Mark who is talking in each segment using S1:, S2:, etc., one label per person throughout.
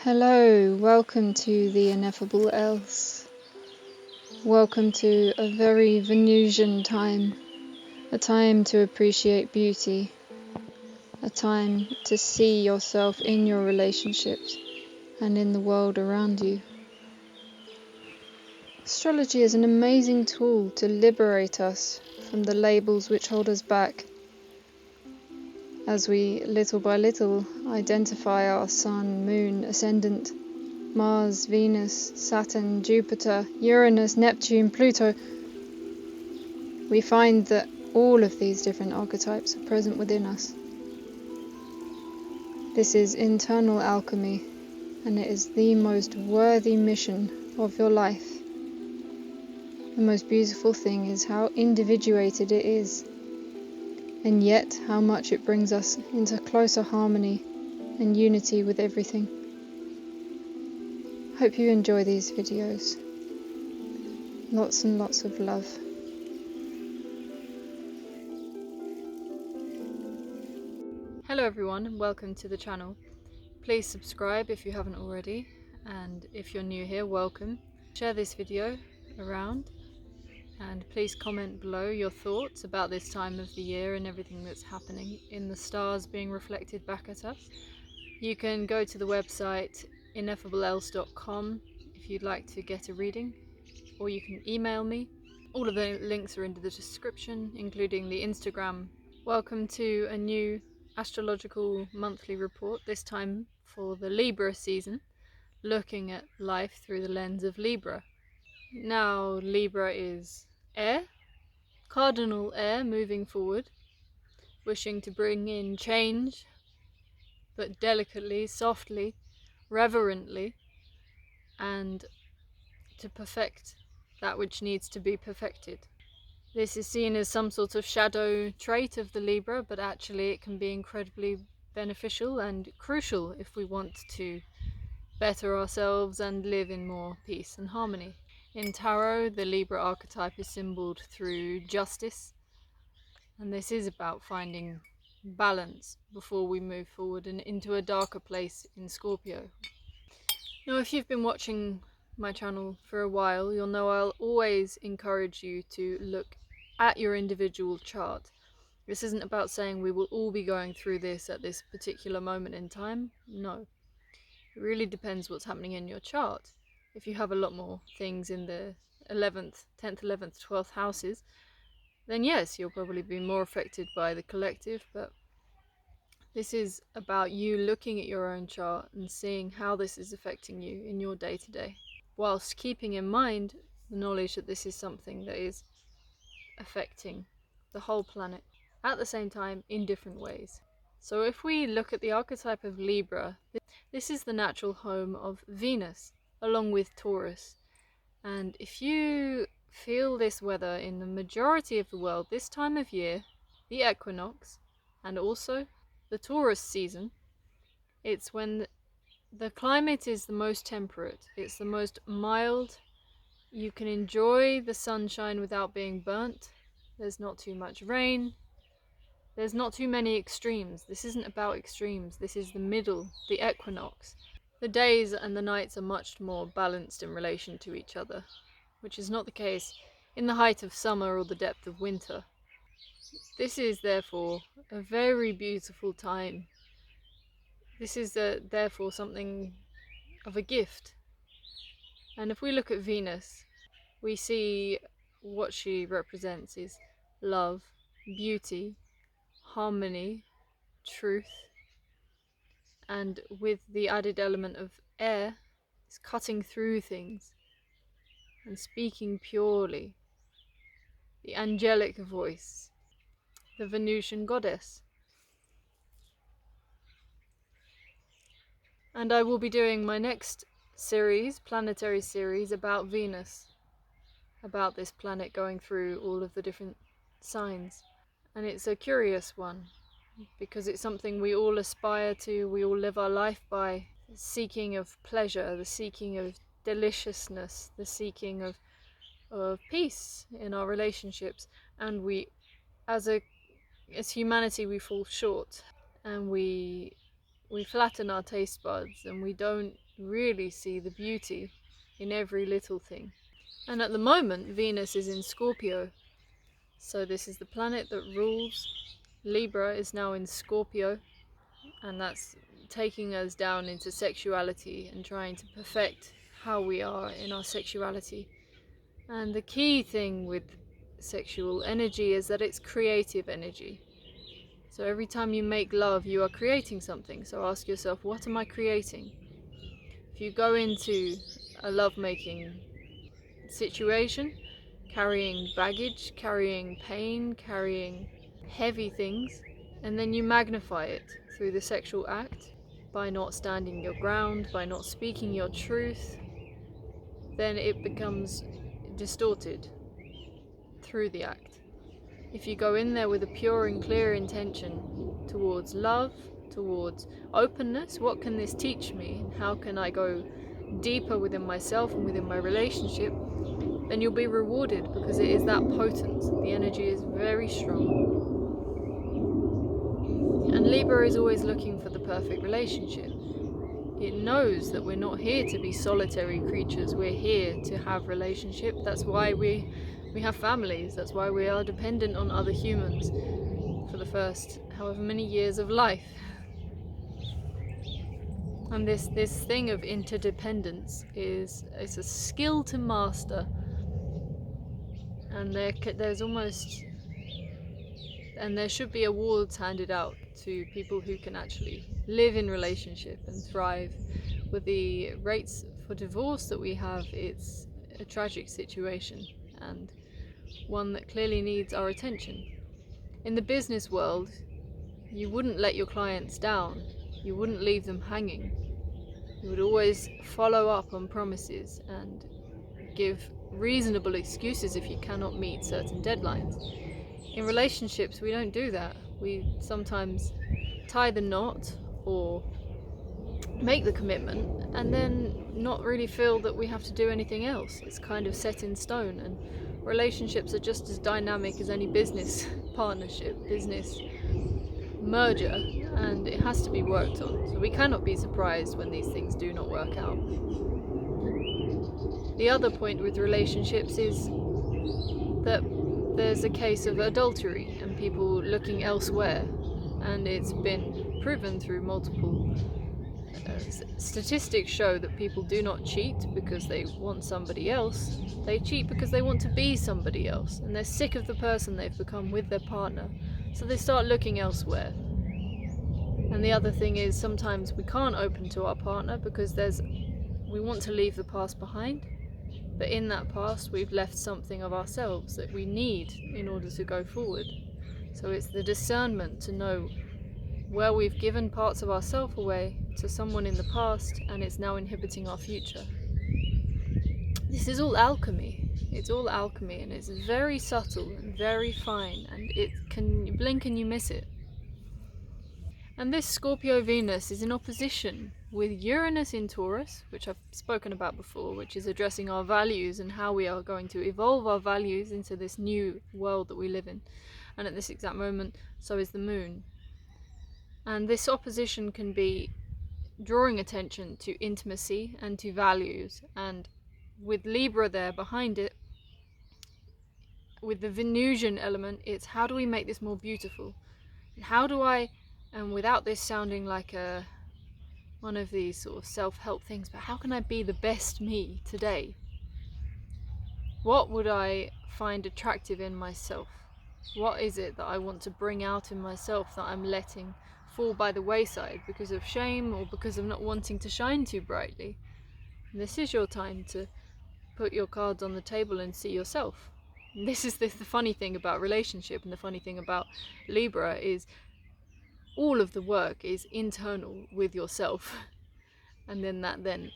S1: Hello, welcome to the Ineffable Else. Welcome to a very Venusian time, a time to appreciate beauty, a time to see yourself in your relationships and in the world around you. Astrology is an amazing tool to liberate us from the labels which hold us back, as we little by little identify our sun, moon, ascendant, Mars, Venus, Saturn, Jupiter, Uranus, Neptune, Pluto. We find that all of these different archetypes are present within us. This is internal alchemy, and it is the most worthy mission of your life. The most beautiful thing is how individuated it is, and yet how much it brings us into closer harmony and unity with everything. Hope you enjoy these videos. Lots and lots of love. Hello everyone and welcome to the channel. Please subscribe if you haven't already, and if you're new here, welcome. Share this video around and please comment below your thoughts about this time of the year and everything that's happening in the stars being reflected back at us. You can go to the website ineffablelse.com if you'd like to get a reading, or you can email me. All of the links are in the description, including the Instagram. Welcome to a new astrological monthly report, this time for the Libra season, looking at life through the lens of Libra. Now, Libra is air, cardinal air, moving forward, wishing to bring in change, but delicately, softly, reverently, and to perfect that which needs to be perfected. This is seen as some sort of shadow trait of the Libra, but actually it can be incredibly beneficial and crucial if we want to better ourselves and live in more peace and harmony. In Tarot, the Libra archetype is symboled through justice, and this is about finding balance before we move forward and into a darker place in Scorpio. Now, if you've been watching my channel for a while, you'll know I'll always encourage you to look at your individual chart. This isn't about saying we will all be going through this at this particular moment in time. No. It really depends what's happening in your chart. If you have a lot more things in the 10th, 11th, 12th houses, then yes, you'll probably be more affected by the collective, but this is about you looking at your own chart and seeing how this is affecting you in your day-to-day, whilst keeping in mind the knowledge that this is something that is affecting the whole planet at the same time in different ways. So if we look at the archetype of Libra, this is the natural home of Venus, along with Taurus. And if you feel this weather in the majority of the world this time of year, the equinox, and also the Taurus season, it's when the climate is the most temperate, it's the most mild, you can enjoy the sunshine without being burnt, there's not too much rain, there's not too many extremes. This isn't about extremes, this is the middle, the equinox. The days and the nights are much more balanced in relation to each other, which is not the case in the height of summer or the depth of winter. This is therefore a very beautiful time. This is therefore something of a gift. And if we look at Venus, we see what she represents is love, beauty, harmony, truth, and with the added element of air, it's cutting through things and speaking purely. The angelic voice, the Venusian goddess. And I will be doing my next series, planetary series, about Venus, about this planet going through all of the different signs. And it's a curious one, because it's something we all aspire to, we all live our life by, the seeking of pleasure, the seeking of deliciousness, the seeking of peace in our relationships. And we, as humanity, we fall short, and we flatten our taste buds, and we don't really see the beauty in every little thing. And at the moment, Venus is in Scorpio. So this is the planet that rules. Libra is now in Scorpio, and that's taking us down into sexuality and trying to perfect how we are in our sexuality. And the key thing with sexual energy is that it's creative energy. So every time you make love, you are creating something. So ask yourself, what am I creating? If you go into a lovemaking situation, carrying baggage, carrying pain, carrying heavy things, and then you magnify it through the sexual act, by not standing your ground, by not speaking your truth, then it becomes distorted through the act. If you go in there with a pure and clear intention towards love, towards openness, what can this teach me? How can I go deeper within myself and within my relationship? Then you'll be rewarded, because it is that potent. The energy is very strong. And Libra is always looking for the perfect relationship. It knows that we're not here to be solitary creatures. We're here to have relationship. That's why we have families. That's why we are dependent on other humans for the first however many years of life. And this thing of interdependence it's a skill to master. And there should be awards handed out to people who can actually live in relationship and thrive. With the rates for divorce that we have, it's a tragic situation, and one that clearly needs our attention. In the business world, you wouldn't let your clients down. You wouldn't leave them hanging. You would always follow up on promises and give reasonable excuses if you cannot meet certain deadlines. In relationships, we don't do that. We sometimes tie the knot or make the commitment and then not really feel that we have to do anything else. It's kind of set in stone, and relationships are just as dynamic as any business partnership, business merger, and it has to be worked on. So we cannot be surprised when these things do not work out. The other point with relationships is that there's a case of adultery and people looking elsewhere, and it's been proven through multiple statistics show that people do not cheat because they want somebody else. They cheat because they want to be somebody else, and they're sick of the person they've become with their partner, so they start looking elsewhere. And the other thing is, sometimes we can't open to our partner because we want to leave the past behind, but in that past we've left something of ourselves that we need in order to go forward. So it's the discernment to know where we've given parts of ourselves away to someone in the past, and it's now inhibiting our future. This is all alchemy. It's all alchemy, and it's very subtle and very fine, and it can blink and you miss it. And this Scorpio Venus is in opposition with Uranus in Taurus, which I've spoken about before, which is addressing our values and how we are going to evolve our values into this new world that we live in. And at this exact moment, so is the moon. And this opposition can be drawing attention to intimacy and to values, and with Libra there behind it, with the Venusian element, it's how do we make this more beautiful, and how do I, and without this sounding like one of these sort of self-help things, but how can I be the best me today? What would I find attractive in myself? What is it that I want to bring out in myself that I'm letting fall by the wayside because of shame or because of not wanting to shine too brightly? And this is your time to put your cards on the table and see yourself. And this is the funny thing about relationship, and the funny thing about Libra is all of the work is internal with yourself, and then that then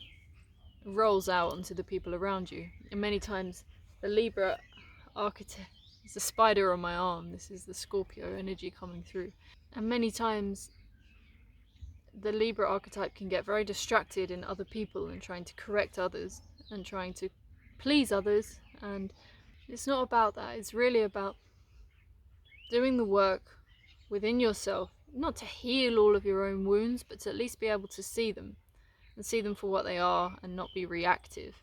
S1: rolls out onto the people around you. And many times the Libra archetype is a spider on my arm. This is the Scorpio energy coming through. And many times the Libra archetype can get very distracted in other people and trying to correct others and trying to please others, and it's not about that. It's really about doing the work within yourself, not to heal all of your own wounds, but to at least be able to see them and see them for what they are and not be reactive.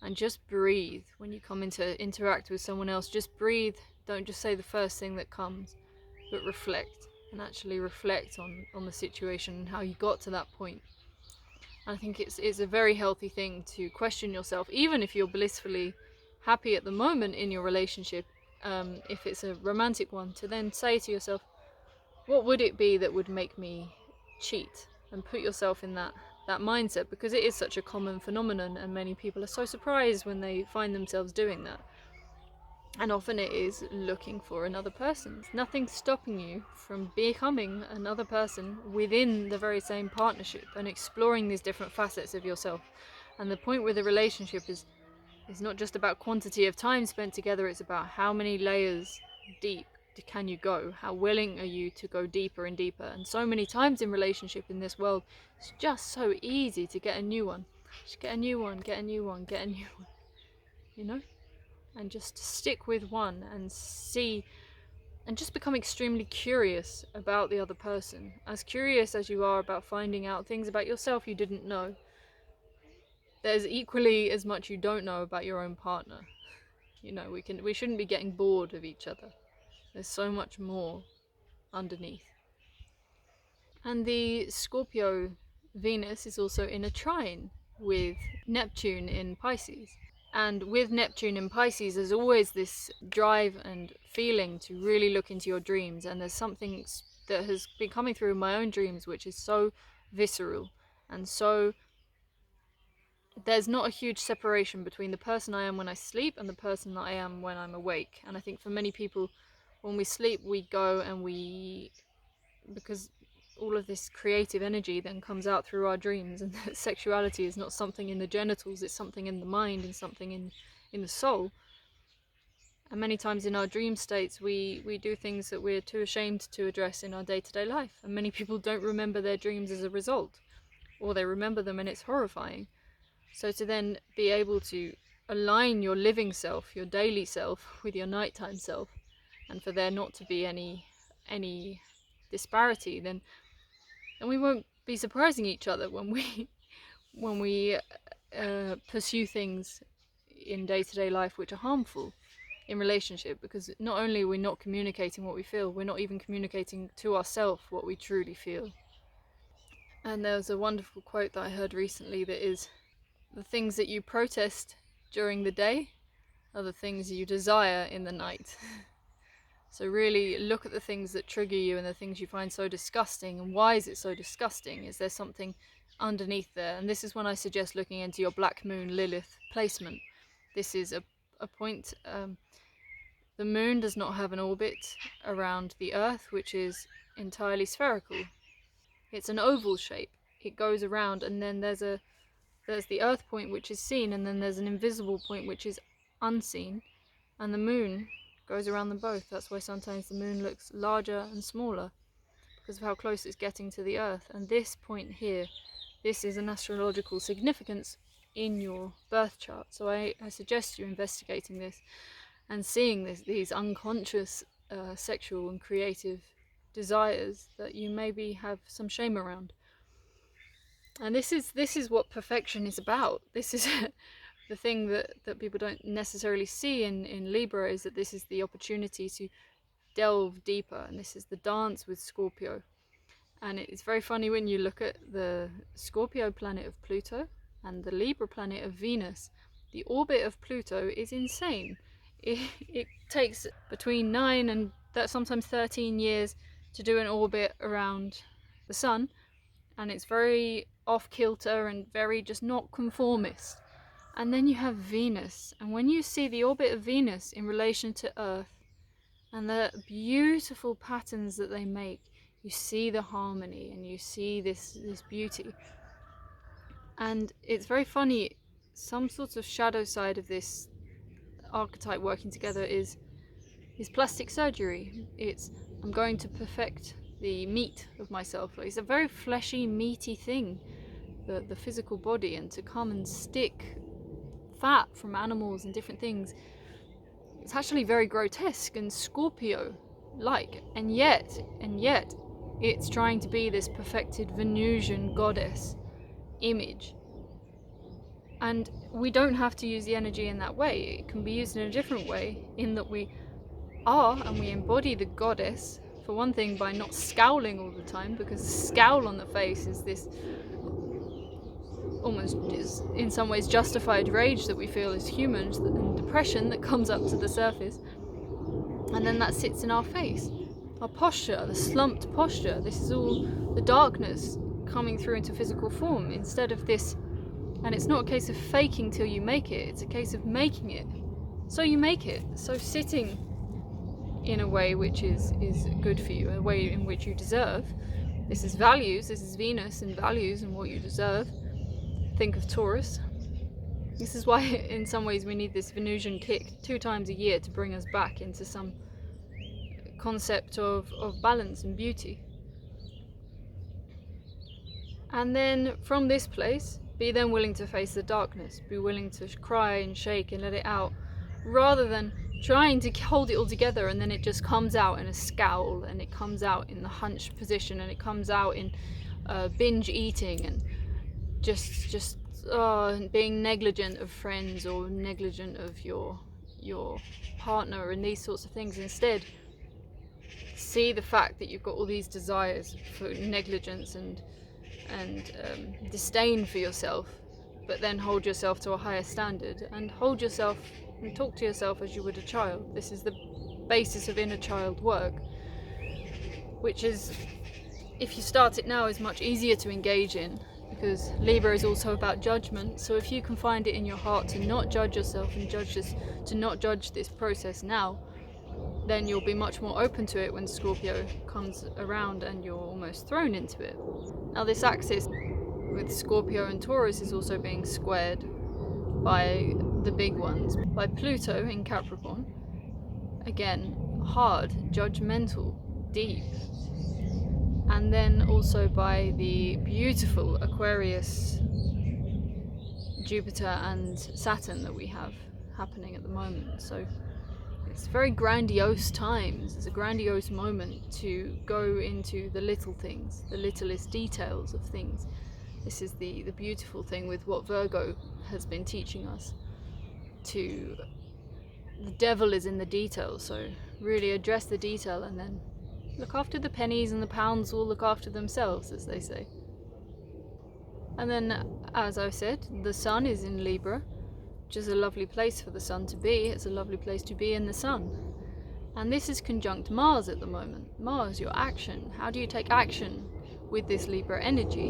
S1: And just breathe when you come into interact with someone else. Just breathe. Don't just say the first thing that comes, but reflect, and actually reflect on the situation and how you got to that point. And I think it's a very healthy thing to question yourself, even if you're blissfully happy at the moment in your relationship, if it's a romantic one, to then say to yourself, what would it be that would make me cheat? And put yourself in that mindset, because it is such a common phenomenon and many people are so surprised when they find themselves doing that. And often it is looking for another person. Nothing's stopping you from becoming another person within the very same partnership and exploring these different facets of yourself. And the point with a relationship is not just about quantity of time spent together, it's about how many layers deep can you go? How willing are you to go deeper and deeper? And so many times in relationship in this world, it's just so easy to get a new one. Just get a new one, get a new one, get a new one. You know? And just stick with one and see, and just become extremely curious about the other person. As curious as you are about finding out things about yourself you didn't know, there's equally as much you don't know about your own partner. You know, we shouldn't be getting bored of each other. There's so much more underneath. And the Scorpio Venus is also in a trine with Neptune in Pisces. And with Neptune in Pisces, there's always this drive and feeling to really look into your dreams. And there's something that has been coming through in my own dreams, which is so visceral. And so there's not a huge separation between the person I am when I sleep and the person that I am when I'm awake. And I think for many people, when we sleep, we go and because all of this creative energy then comes out through our dreams, and sexuality is not something in the genitals, it's something in the mind and something in the soul. And many times in our dream states we do things that we're too ashamed to address in our day-to-day life, and many people don't remember their dreams as a result, or they remember them and it's horrifying. So to then be able to align your living self, your daily self, with your nighttime self, and for there not to be any disparity, then we won't be surprising each other when we pursue things in day-to-day life which are harmful in relationship, because not only are we not communicating what we feel, we're not even communicating to ourselves what we truly feel. And there was a wonderful quote that I heard recently that is, the things that you protest during the day are the things you desire in the night. So really look at the things that trigger you and the things you find so disgusting, and why is it so disgusting? Is there something underneath there? And this is when I suggest looking into your Black Moon Lilith placement. This is a point, the moon does not have an orbit around the Earth, which is entirely spherical. It's an oval shape. It goes around, and then there's the Earth point which is seen, and then there's an invisible point which is unseen, and the moon goes around them both. That's why sometimes the moon looks larger and smaller, because of how close it's getting to the Earth. And this point here, this is an astrological significance in your birth chart. So I suggest you investigating this and seeing these unconscious sexual and creative desires that you maybe have some shame around. And this is what perfection is about. This is the thing that people don't necessarily see in Libra, is that this is the opportunity to delve deeper, and this is the dance with Scorpio. And it's very funny when you look at the Scorpio planet of Pluto and the Libra planet of Venus. The orbit of Pluto is insane. It takes between 9 and sometimes 13 years to do an orbit around the sun, and it's very off kilter and very just not conformist. And then you have Venus, and when you see the orbit of Venus in relation to Earth and the beautiful patterns that they make, you see the harmony and you see this beauty. And it's very funny, some sort of shadow side of this archetype working together is plastic surgery. It's, I'm going to perfect the meat of myself. It's a very fleshy, meaty thing, the physical body, and to come and stick fat from animals and different things, it's actually very grotesque and Scorpio-like, and yet it's trying to be this perfected Venusian goddess image. And we don't have to use the energy in that way. It can be used in a different way, in that we are and we embody the goddess, for one thing, by not scowling all the time, because the scowl on the face is this almost, in some ways, justified rage that we feel as humans, and depression that comes up to the surface, and then that sits in our face. Our posture, the slumped posture, this is all the darkness coming through into physical form, instead of this. And it's not a case of faking till you make it, it's a case of making it. So you make it. So sitting in a way which is good for you, a way in which you deserve. This is values, this is Venus and values and what you deserve. Think of Taurus. This is why in some ways we need this Venusian kick 2 times a year to bring us back into some concept of balance and beauty. And then from this place, be then willing to face the darkness, be willing to cry and shake and let it out, rather than trying to hold it all together and then it just comes out in a scowl, and it comes out in the hunched position, and it comes out in binge eating, and just being negligent of friends or negligent of your partner and these sorts of things. Instead, see the fact that you've got all these desires for negligence and disdain for yourself, but then hold yourself to a higher standard, and hold yourself and talk to yourself as you would a child. This is the basis of inner child work, which is, if you start it now, is much easier to engage in, because Libra is also about judgment. So if you can find it in your heart to not judge yourself and to not judge this process now, then you'll be much more open to it when Scorpio comes around and you're almost thrown into it. Now this axis with Scorpio and Taurus is also being squared by the big ones, by Pluto in Capricorn. Again, hard, judgmental, deep. And then also by the beautiful Aquarius, Jupiter and Saturn that we have happening at the moment. So it's very grandiose times. It's a grandiose moment to go into the little things, the littlest details of things. This is the beautiful thing with what Virgo has been teaching us. The devil is in the details, so really address the detail, and then look after the pennies, and the pounds will look after themselves, as they say. And then, as I said, the sun is in Libra, which is a lovely place for the sun to be. It's a lovely place to be in the sun. And this is conjunct Mars at the moment. Mars, your action. How do you take action with this Libra energy?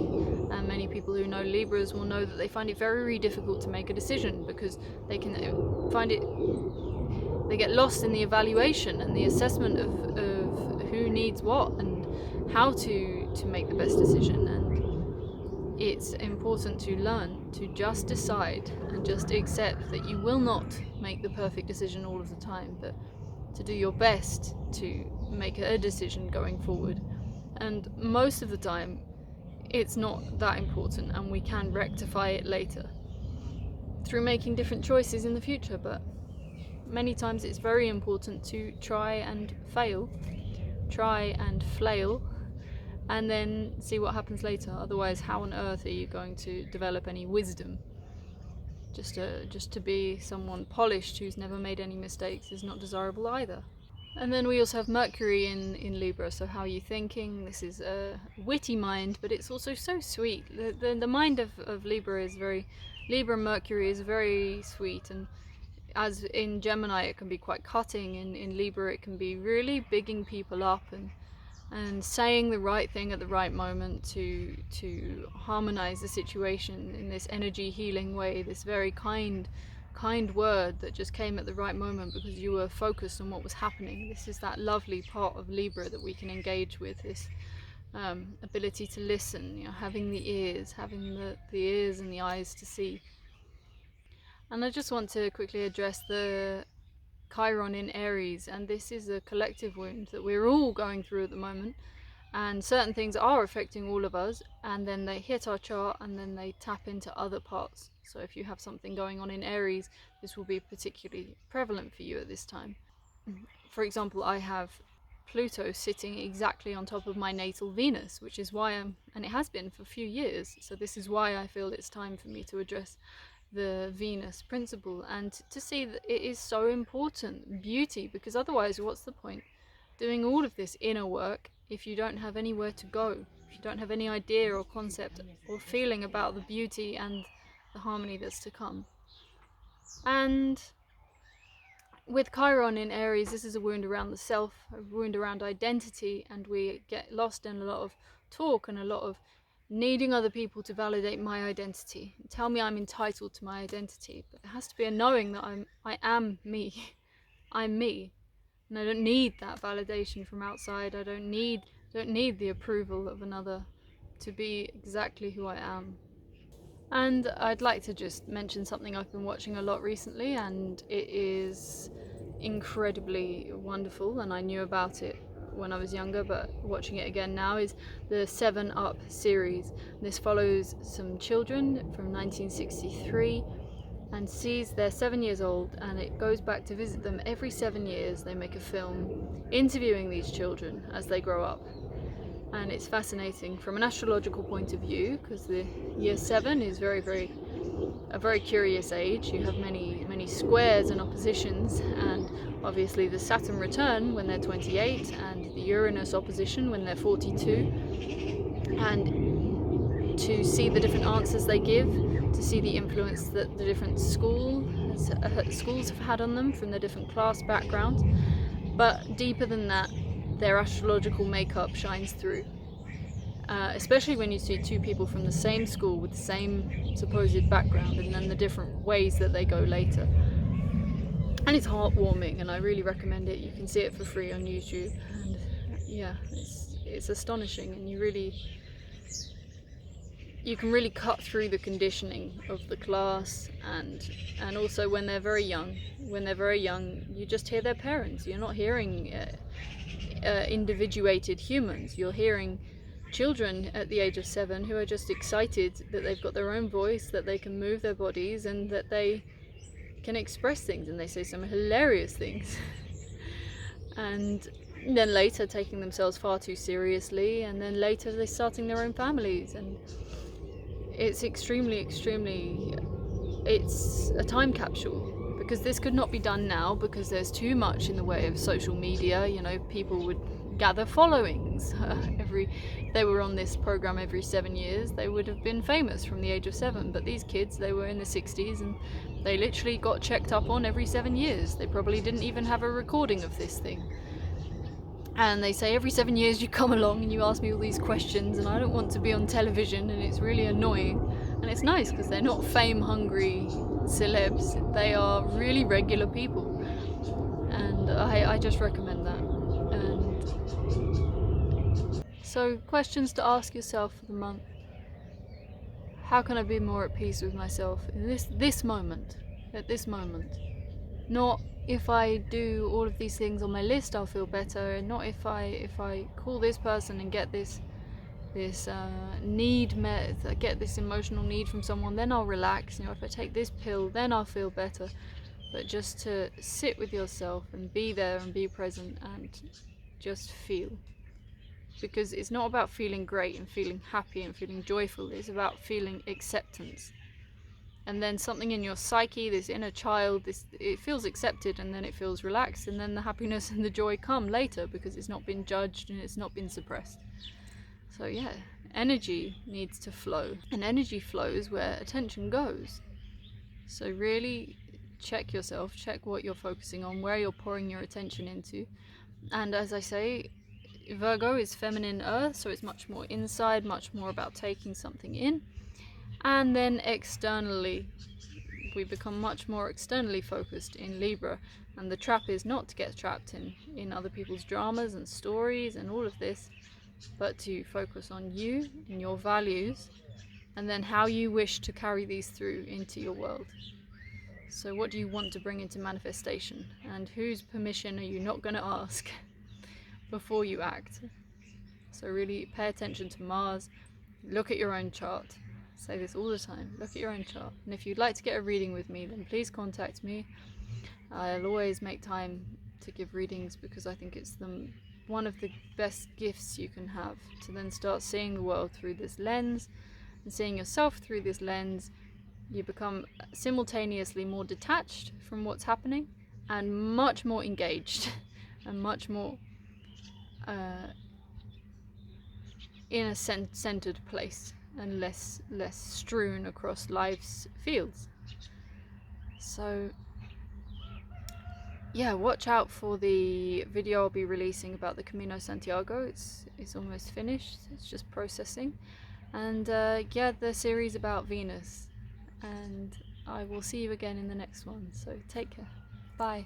S1: And many people who know Libras will know that they find it very difficult to make a decision, because they can find it, they get lost in the evaluation and the assessment of who needs what and how to make the best decision. And it's important to learn to just decide and just accept that you will not make the perfect decision all of the time, but to do your best to make a decision going forward. And most of the time it's not that important, and we can rectify it later through making different choices in the future. But many times it's very important to try and fail, try and flail, and then see what happens later. Otherwise, how on earth are you going to develop any wisdom? Just to be someone polished who's never made any mistakes is not desirable either. And then we also have Mercury in Libra, so how are you thinking? This is a witty mind, but it's also so sweet. The mind of Libra is very, Libra Mercury is very sweet, and as in Gemini it can be quite cutting, in Libra it can be really bigging people up and saying the right thing at the right moment to harmonize the situation in this energy healing way, this very kind word that just came at the right moment because you were focused on what was happening. This is that lovely part of Libra that we can engage with, this ability to listen, having the ears and the eyes to see. And I just want to quickly address the Chiron in Aries, and this is a collective wound that we're all going through at the moment, and certain things are affecting all of us, and then they hit our chart and then they tap into other parts. So if you have something going on in Aries, this will be particularly prevalent for you at this time. For example, I have Pluto sitting exactly on top of my natal Venus, which is why and it has been for a few years, so this is why I feel it's time for me to address the Venus principle and to see that it is so important, beauty, because otherwise what's the point doing all of this inner work if you don't have anywhere to go, if you don't have any idea or concept or feeling about the beauty and the harmony that's to come. And with Chiron in Aries, this is a wound around the self, a wound around identity, and we get lost in a lot of talk and a lot of needing other people to validate my identity, tell me I'm entitled to my identity. But there has to be a knowing that I am me. I'm me, and I don't need that validation from outside. I don't need the approval of another to be exactly who I am. And I'd like to just mention something I've been watching a lot recently, and it is incredibly wonderful, and I knew about it when I was younger, but watching it again now, is the 7 Up series. This follows some children from 1963 and sees they're 7 years old, and it goes back to visit them every 7 years. They make a film interviewing these children as they grow up. And it's fascinating from an astrological point of view, because the year 7 is a very curious age. You have many squares and oppositions, and obviously the Saturn return when they're 28 and the Uranus opposition when they're 42, and to see the different answers they give, to see the influence that the different schools have had on them from their different class backgrounds. But deeper than that, their astrological makeup shines through, especially when you see two people from the same school with the same supposed background, and then the different ways that they go later. And it's heartwarming, and I really recommend it. You can see it for free on YouTube, and yeah, it's astonishing, and you can really cut through the conditioning of the class, and also when they're very young, you just hear their parents. You're not hearing individuated humans. You're hearing children at the age of 7 who are just excited that they've got their own voice, that they can move their bodies, and that they can express things, and they say some hilarious things. And then later taking themselves far too seriously, and then later they're starting their own families, and it's extremely, it's a time capsule, because this could not be done now, because there's too much in the way of social media. You know, people would gather followings. If they were on this program every 7 years, they would have been famous from the age of 7. But these kids, they were in the 60s, and they literally got checked up on every 7 years. They probably didn't even have a recording of this thing. And they say every 7 years you come along and you ask me all these questions, and I don't want to be on television, and it's really annoying. And it's nice because they're not fame-hungry celebs. They are really regular people, and I just recommend that. And so, questions to ask yourself for the month: how can I be more at peace with myself in this moment, at this moment? Not if I do all of these things on my list I'll feel better, and not if I call this person and get this need met, I get this emotional need from someone, then I'll relax. You know, if I take this pill, then I'll feel better. But just to sit with yourself and be there and be present and just feel. Because it's not about feeling great and feeling happy and feeling joyful, it's about feeling acceptance. And then something in your psyche, this inner child, it feels accepted, and then it feels relaxed, and then the happiness and the joy come later because it's not been judged and it's not been suppressed. So yeah, energy needs to flow, and energy flows where attention goes. So really check yourself, check what you're focusing on, where you're pouring your attention into. And as I say, Virgo is feminine earth, so it's much more inside, much more about taking something in. And then externally, we become much more externally focused in Libra, and the trap is not to get trapped in other people's dramas and stories and all of this, but to focus on you and your values, and then how you wish to carry these through into your world. So what do you want to bring into manifestation, and whose permission are you not going to ask before you act? So really pay attention to Mars, look at your own chart. I say this all the time, look at your own chart. And if you'd like to get a reading with me, then please contact me. I'll always make time to give readings because I think it's the one of the best gifts you can have, to then start seeing the world through this lens and seeing yourself through this lens. You become simultaneously more detached from what's happening and much more engaged and much more in a centered place and less strewn across life's fields. So yeah, watch out for the video I'll be releasing about the Camino Santiago. It's almost finished, it's just processing. And yeah, the series about Venus. And I will see you again in the next one, so take care. Bye.